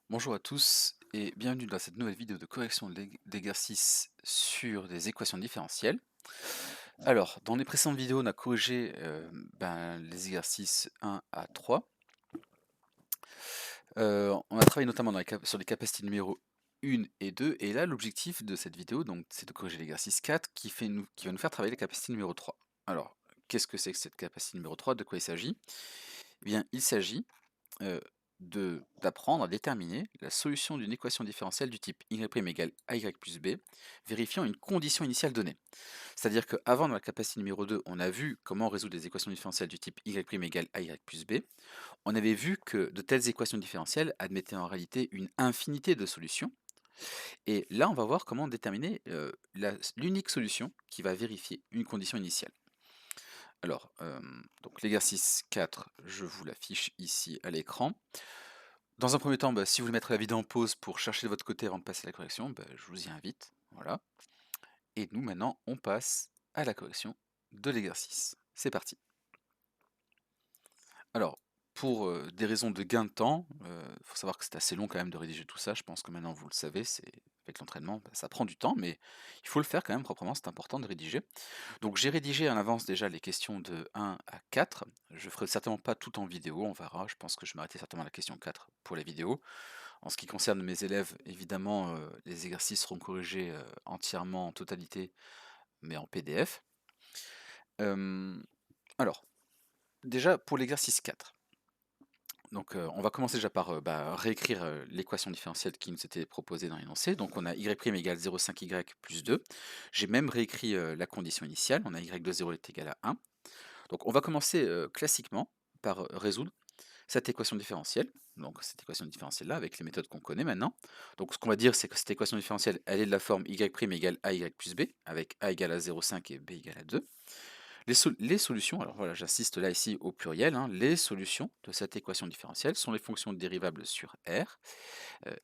Bonjour à tous et bienvenue dans cette nouvelle vidéo de correction d'exercices sur des équations différentielles. Alors, dans les précédentes vidéos, on a corrigé les exercices 1 à 3. On a travaillé notamment sur les capacités numéro 1 et 2. Et là, l'objectif de cette vidéo, donc, c'est de corriger l'exercice 4 qui va nous faire travailler la capacité numéro 3. Alors, qu'est-ce que c'est que cette capacité numéro 3? De quoi il s'agit? Eh bien, il s'agit euh, d'apprendre à déterminer la solution d'une équation différentielle du type y' égale ay plus b, vérifiant une condition initiale donnée. C'est-à-dire qu'avant, dans la capacité numéro 2, on a vu comment résoudre des équations différentielles du type y' égale ay plus b. On avait vu que de telles équations différentielles admettaient en réalité une infinité de solutions. Et là, on va voir comment déterminer l'unique solution qui va vérifier une condition initiale. Alors, donc l'exercice 4, je vous l'affiche ici à l'écran. Dans un premier temps, si vous voulez mettre la vidéo en pause pour chercher de votre côté avant de passer à la correction, je vous y invite. Voilà. Et nous, maintenant, on passe à la correction de l'exercice. C'est parti. Alors, pour des raisons de gain de temps, il faut savoir que c'est assez long quand même de rédiger tout ça. Je pense que maintenant vous le savez, avec l'entraînement, ça prend du temps, mais il faut le faire quand même proprement, c'est important de rédiger. Donc j'ai rédigé en avance déjà les questions de 1 à 4. Je ferai certainement pas tout en vidéo, on verra. Je pense que je m'arrêterai certainement à la question 4 pour la vidéo. En ce qui concerne mes élèves, évidemment, les exercices seront corrigés entièrement en totalité, mais en PDF. Hem, alors, déjà pour l'exercice 4. Donc, on va commencer déjà par réécrire l'équation différentielle qui nous était proposée dans l'énoncé. Donc, on a y' égale 0,5y plus 2. J'ai même réécrit la condition initiale. On a y de 0 est égal à 1. Donc, on va commencer classiquement par résoudre cette équation différentielle. Donc, cette équation différentielle-là, avec les méthodes qu'on connaît maintenant. Donc, ce qu'on va dire, c'est que cette équation différentielle, elle est de la forme y' égale ay plus b, avec a égale à 0,5 et b égale à 2. Les solutions, alors voilà, j'insiste là ici au pluriel, hein, les solutions de cette équation différentielle sont les fonctions dérivables sur R,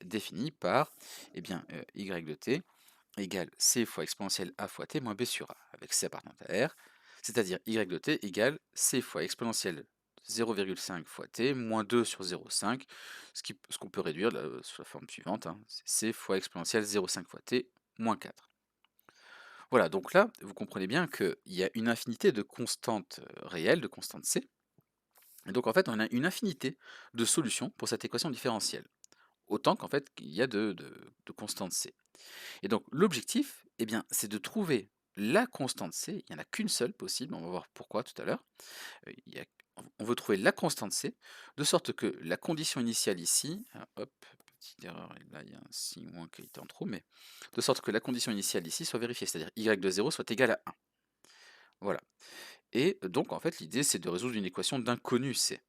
définies par y de t égale c fois exponentielle a fois t moins b sur a, avec c appartenant à R, c'est-à-dire y de t égale c fois exponentielle 0,5 fois t moins 2 sur 0,5, ce qu'on peut réduire là, sous la forme suivante, hein, c'est c fois exponentielle 0,5 fois t moins 4. Voilà, donc là, vous comprenez bien qu'il y a une infinité de constantes réelles, de constantes c, et donc en fait, on a une infinité de solutions pour cette équation différentielle, autant qu'en fait qu'il y a de constantes c. Et donc l'objectif, eh bien, c'est de trouver la constante c, il n'y en a qu'une seule possible, on va voir pourquoi tout à l'heure. On veut trouver la constante c, de sorte que la condition initiale ici, hop, petite erreur, et là il y a un si moins qui est en trop, mais de sorte que la condition initiale ici soit vérifiée, c'est-à-dire y de 0 soit égal à 1. Voilà. Et donc en fait l'idée c'est de résoudre une équation d'inconnu c.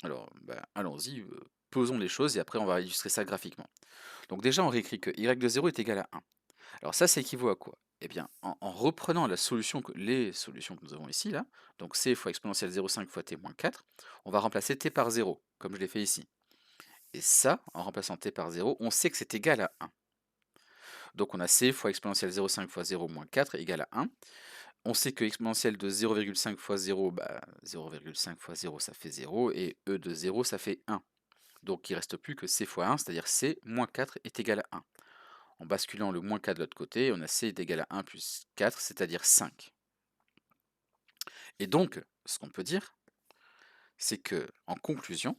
Alors allons-y, posons les choses et après on va illustrer ça graphiquement. Donc déjà on réécrit que y de 0 est égal à 1. Alors ça équivaut à quoi? Eh bien, en reprenant les solutions que nous avons ici, là, donc c fois exponentielle 0,5 fois t moins 4, on va remplacer t par 0, comme je l'ai fait ici. Et ça, en remplaçant t par 0, on sait que c'est égal à 1. Donc on a c fois exponentielle 0,5 fois 0 moins 4 égale à 1. On sait que exponentielle de 0,5 fois 0, 0,5 fois 0 ça fait 0, et e de 0 ça fait 1. Donc il ne reste plus que c fois 1, c'est-à-dire c moins 4 est égal à 1. En basculant le moins 4 de l'autre côté, on a c est égal à 1 plus 4, c'est-à-dire 5. Et donc, ce qu'on peut dire, c'est que en conclusion,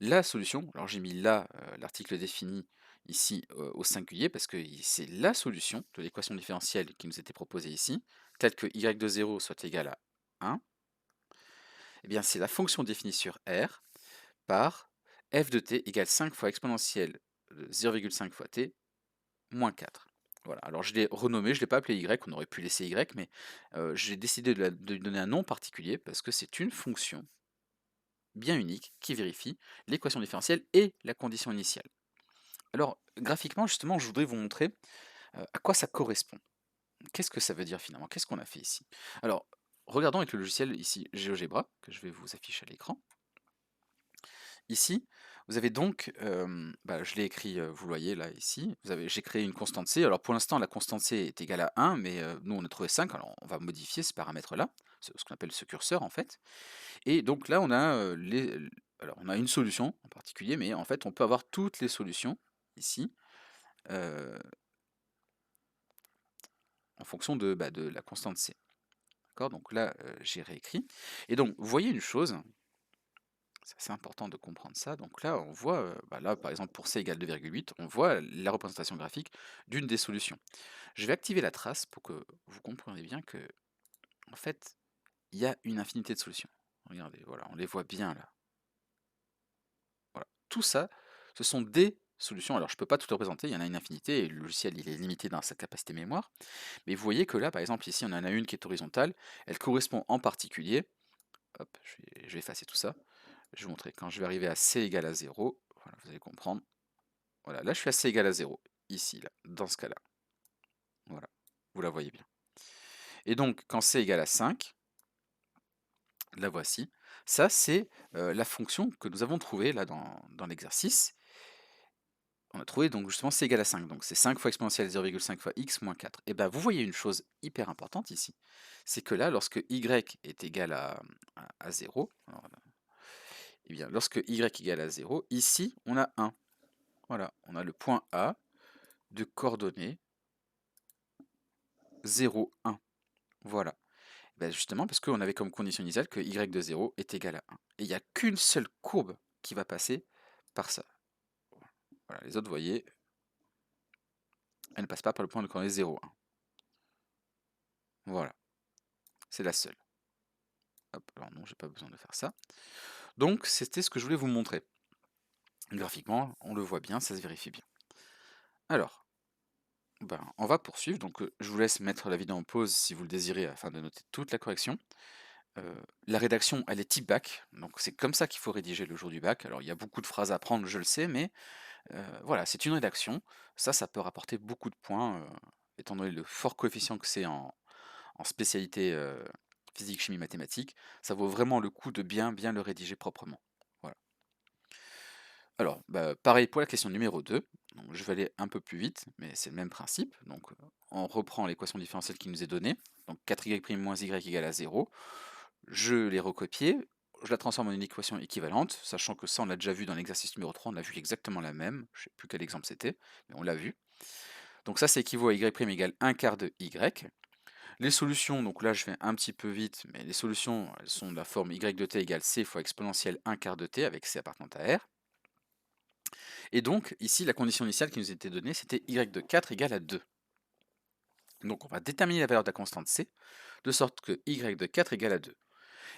la solution, alors j'ai mis là l'article défini ici au singulier parce que c'est la solution de l'équation différentielle qui nous était proposée ici, telle que y de 0 soit égal à 1, eh bien c'est la fonction définie sur R par f de t égale 5 fois exponentielle de 0,5 fois t moins 4. Voilà, alors je l'ai renommé, je ne l'ai pas appelé y, on aurait pu laisser y, mais j'ai décidé de lui donner un nom particulier parce que c'est une fonction bien unique qui vérifie l'équation différentielle et la condition initiale. Alors, graphiquement, justement, je voudrais vous montrer à quoi ça correspond. Qu'est-ce que ça veut dire finalement? Qu'est-ce qu'on a fait ici? Alors, regardons avec le logiciel ici GeoGebra, que je vais vous afficher à l'écran. Ici, vous avez donc, je l'ai écrit, vous le voyez là, ici, j'ai créé une constante c. Alors pour l'instant, la constante c est égale à 1, mais nous on a trouvé 5, alors on va modifier ce paramètre-là. ce qu'on appelle ce curseur en fait. Et donc là, on a alors on a une solution en particulier, mais en fait, on peut avoir toutes les solutions ici euh, en fonction de la constante c. D'accord? Donc là, j'ai réécrit. Et donc, vous voyez une chose, c'est assez important de comprendre ça. Donc là, on voit, là, par exemple, pour c égale 2,8, on voit la représentation graphique d'une des solutions. Je vais activer la trace pour que vous compreniez bien que, en fait, il y a une infinité de solutions. Regardez, voilà, on les voit bien là. Voilà. Tout ça, ce sont des solutions. Alors, je ne peux pas tout représenter, il y en a une infinité, et le logiciel, il est limité dans sa capacité mémoire. Mais vous voyez que là, par exemple, ici, on en a une qui est horizontale. Elle correspond en particulier, hop, je vais effacer tout ça. Je vais vous montrer, quand je vais arriver à c égale à 0, voilà, vous allez comprendre. Voilà, là, je suis à c égale à 0, ici, là, dans ce cas-là. Voilà, vous la voyez bien. Et donc, quand c égale à 5, la voici. Ça, c'est la fonction que nous avons trouvée là dans l'exercice. On a trouvé donc justement c égale à 5. Donc c'est 5 fois exponentielle 0,5 fois x moins 4. Et bien vous voyez une chose hyper importante ici. C'est que là, lorsque y est égal à 0, et bien lorsque y égale à 0, ici on a 1. Voilà, on a le point A de coordonnées 0, 1. Voilà. Ben justement parce qu'on avait comme condition initiale que y de 0 est égal à 1. Et il n'y a qu'une seule courbe qui va passer par ça. Voilà, les autres, vous voyez, elles ne passent pas par le point de coordonnées 0, 1. Voilà, c'est la seule. Hop, alors non, j'ai pas besoin de faire ça. Donc c'était ce que je voulais vous montrer. Graphiquement, on le voit bien, ça se vérifie bien. Alors, on va poursuivre. Donc je vous laisse mettre la vidéo en pause si vous le désirez afin de noter toute la correction. La rédaction, elle est type bac, donc c'est comme ça qu'il faut rédiger le jour du bac. Alors il y a beaucoup de phrases à apprendre, je le sais, mais voilà, c'est une rédaction. Ça peut rapporter beaucoup de points, étant donné le fort coefficient que c'est en spécialité physique, chimie, mathématiques. Ça vaut vraiment le coup de bien le rédiger proprement. Voilà. Alors, pareil pour la question numéro 2. Donc, je vais aller un peu plus vite, mais c'est le même principe. Donc, on reprend l'équation différentielle qui nous est donnée. Donc, 4y' moins y égale à 0. Je l'ai recopiée, je la transforme en une équation équivalente, sachant que ça, on l'a déjà vu dans l'exercice numéro 3, on a vu exactement la même. Je ne sais plus quel exemple c'était, mais on l'a vu. Donc ça, ça équivaut à y' égale 1 quart de y. Les solutions, donc là, je vais un petit peu vite, mais les solutions, elles sont de la forme y de t égale c fois exponentielle 1 quart de t, avec c appartenant à r. Et donc, ici, la condition initiale qui nous était donnée, c'était y de 4 égale à 2. Donc, on va déterminer la valeur de la constante c, de sorte que y de 4 égale à 2.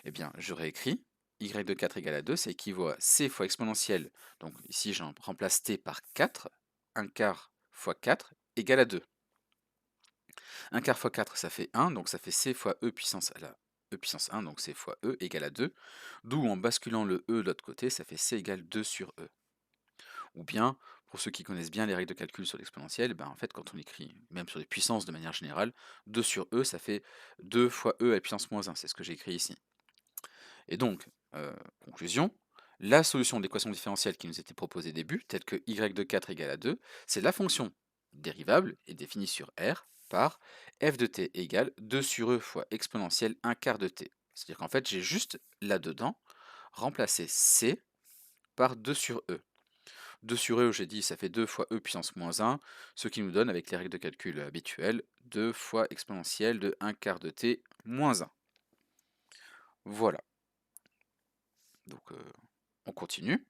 Eh bien, je réécris, y de 4 égale à 2, ça équivaut à c fois exponentielle, donc ici, j'en remplace t par 4, 1 quart fois 4 égale à 2. 1 quart fois 4, ça fait 1, donc ça fait c fois e puissance à la e puissance 1, donc c fois e égale à 2, d'où en basculant le e de l'autre côté, ça fait c égale 2 sur e. Ou bien, pour ceux qui connaissent bien les règles de calcul sur l'exponentielle, en fait, quand on écrit, même sur les puissances de manière générale, 2 sur e, ça fait 2 fois e à la puissance moins 1, c'est ce que j'ai écrit ici. Et donc, conclusion, la solution de l'équation différentielle qui nous était proposée au début, telle que y de 4 égale à 2, c'est la fonction dérivable est définie sur r par f de t égale 2 sur e fois exponentielle 1 quart de t. C'est-à-dire qu'en fait, j'ai juste là-dedans remplacé c par 2 sur e. 2 sur e, j'ai dit, ça fait 2 fois e puissance moins 1, ce qui nous donne, avec les règles de calcul habituelles, 2 fois exponentielle de 1 quart de t moins 1. Voilà. Donc, on continue.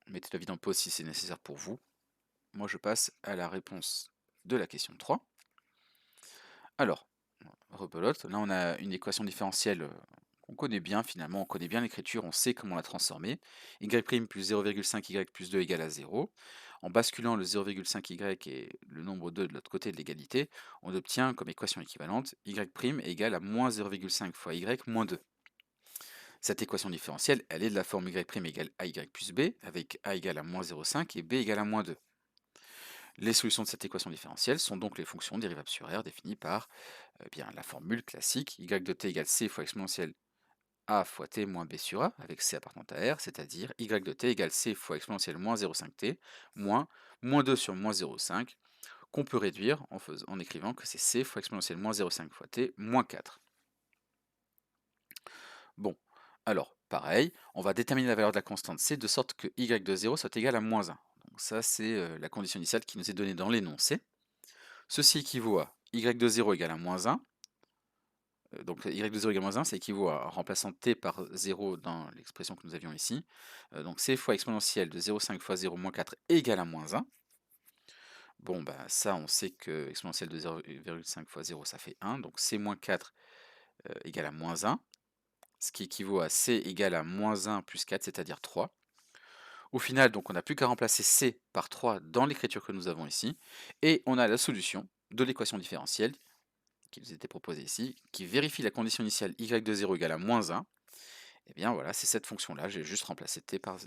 Mettez la vidéo en pause si c'est nécessaire pour vous. Moi, je passe à la réponse de la question 3. Alors, rebelote, là on a une équation différentielle qu'on connaît bien finalement, on connaît bien l'écriture, on sait comment la transformer. Y' plus 0,5y plus 2 égale à 0. En basculant le 0,5y et le nombre 2 de l'autre côté de l'égalité, on obtient comme équation équivalente y' est égal à moins 0,5 fois y moins 2. Cette équation différentielle, elle est de la forme y' égale ay plus b, avec a égale à moins 0,5 et b égale à moins 2. Les solutions de cette équation différentielle sont donc les fonctions dérivables sur r définies par la formule classique y de t égale c fois exponentielle a fois t moins b sur a, avec c appartenant à r, c'est-à-dire y de t égale c fois exponentielle moins 0,5t moins 2 sur moins 0,5, qu'on peut réduire en écrivant que c'est c fois exponentielle moins 0,5 fois t moins 4. Bon, alors, pareil, on va déterminer la valeur de la constante c de sorte que y de 0 soit égal à moins 1. Donc ça, c'est la condition initiale qui nous est donnée dans l'énoncé. Ceci équivaut à y de 0 égale à moins 1. Donc y de 0 égale moins 1, ça équivaut à, en remplaçant t par 0 dans l'expression que nous avions ici, donc c fois exponentielle de 0,5 fois 0 moins 4 égale à moins 1. Bon, bah ça, on sait que exponentielle de 0,5 fois 0, ça fait 1, donc c moins 4 égale à moins 1, ce qui équivaut à c égale à moins 1 plus 4, c'est-à-dire 3. Au final, donc on n'a plus qu'à remplacer c par 3 dans l'écriture que nous avons ici, et on a la solution de l'équation différentielle qui nous était proposée ici, qui vérifie la condition initiale y de 0 égale à moins 1. Et bien voilà, c'est cette fonction-là, j'ai juste remplacé t pardon,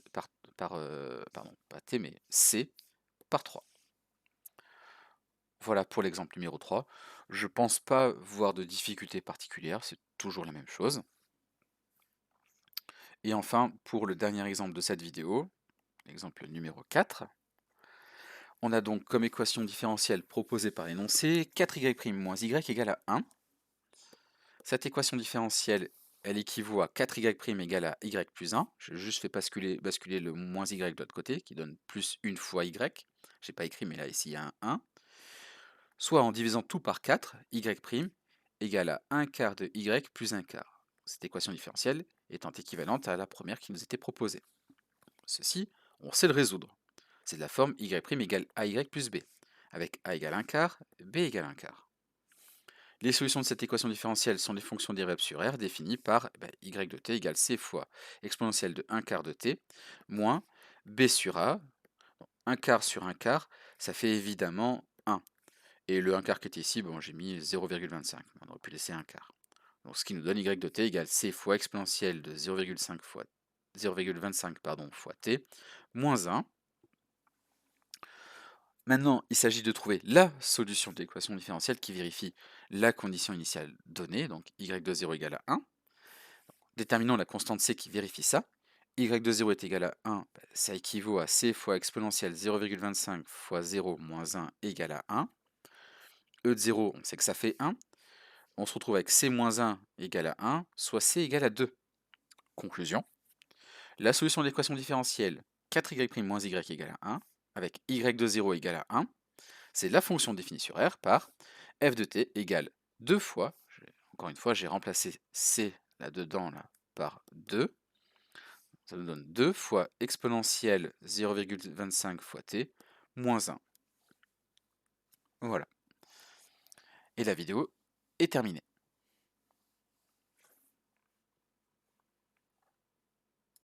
pas t, mais c par 3. Voilà pour l'exemple numéro 3. Je pense pas voir de difficulté particulière, c'est toujours la même chose. Et enfin, pour le dernier exemple de cette vidéo, l'exemple numéro 4, on a donc comme équation différentielle proposée par l'énoncé 4y' moins y égale à 1. Cette équation différentielle, elle équivaut à 4y' égale à y plus 1. J'ai juste fait basculer le moins y de l'autre côté, qui donne plus 1 fois y. J'ai pas écrit, mais là, ici, il y a un 1. Soit en divisant tout par 4, y' égale à 1 quart de y plus 1 quart. Cette équation différentielle étant équivalente à la première qui nous était proposée. Ceci, on sait le résoudre. C'est de la forme y' égale ay plus b, avec a égale 1 quart, b égale 1 quart. Les solutions de cette équation différentielle sont les fonctions dérivées sur R définies par y de t égale c fois exponentielle de 1 quart de t moins b sur a. 1 quart sur 1 quart, ça fait évidemment 1. Et le 1 quart qui était ici, bon, j'ai mis 0,25. On aurait pu laisser 1 quart. Donc ce qui nous donne y de t égale c fois exponentielle de 0,5 fois 0,25 fois t moins 1. Maintenant, il s'agit de trouver la solution de l'équation différentielle qui vérifie la condition initiale donnée, donc y de 0 égale à 1. Déterminons la constante c qui vérifie ça. Y de 0 est égal à 1, ça équivaut à c fois exponentielle 0,25 fois 0 moins 1 égale à 1. E de 0, on sait que ça fait 1. On se retrouve avec c moins 1 égale à 1, soit c égale à 2. Conclusion. La solution de l'équation différentielle 4y' moins y égale à 1, avec y de 0 égale à 1, c'est la fonction définie sur R par f de t égale 2 fois, encore une fois, j'ai remplacé c là-dedans là, par 2. Ça nous donne 2 fois exponentielle 0,25 fois t moins 1. Voilà. Et la vidéo est terminée.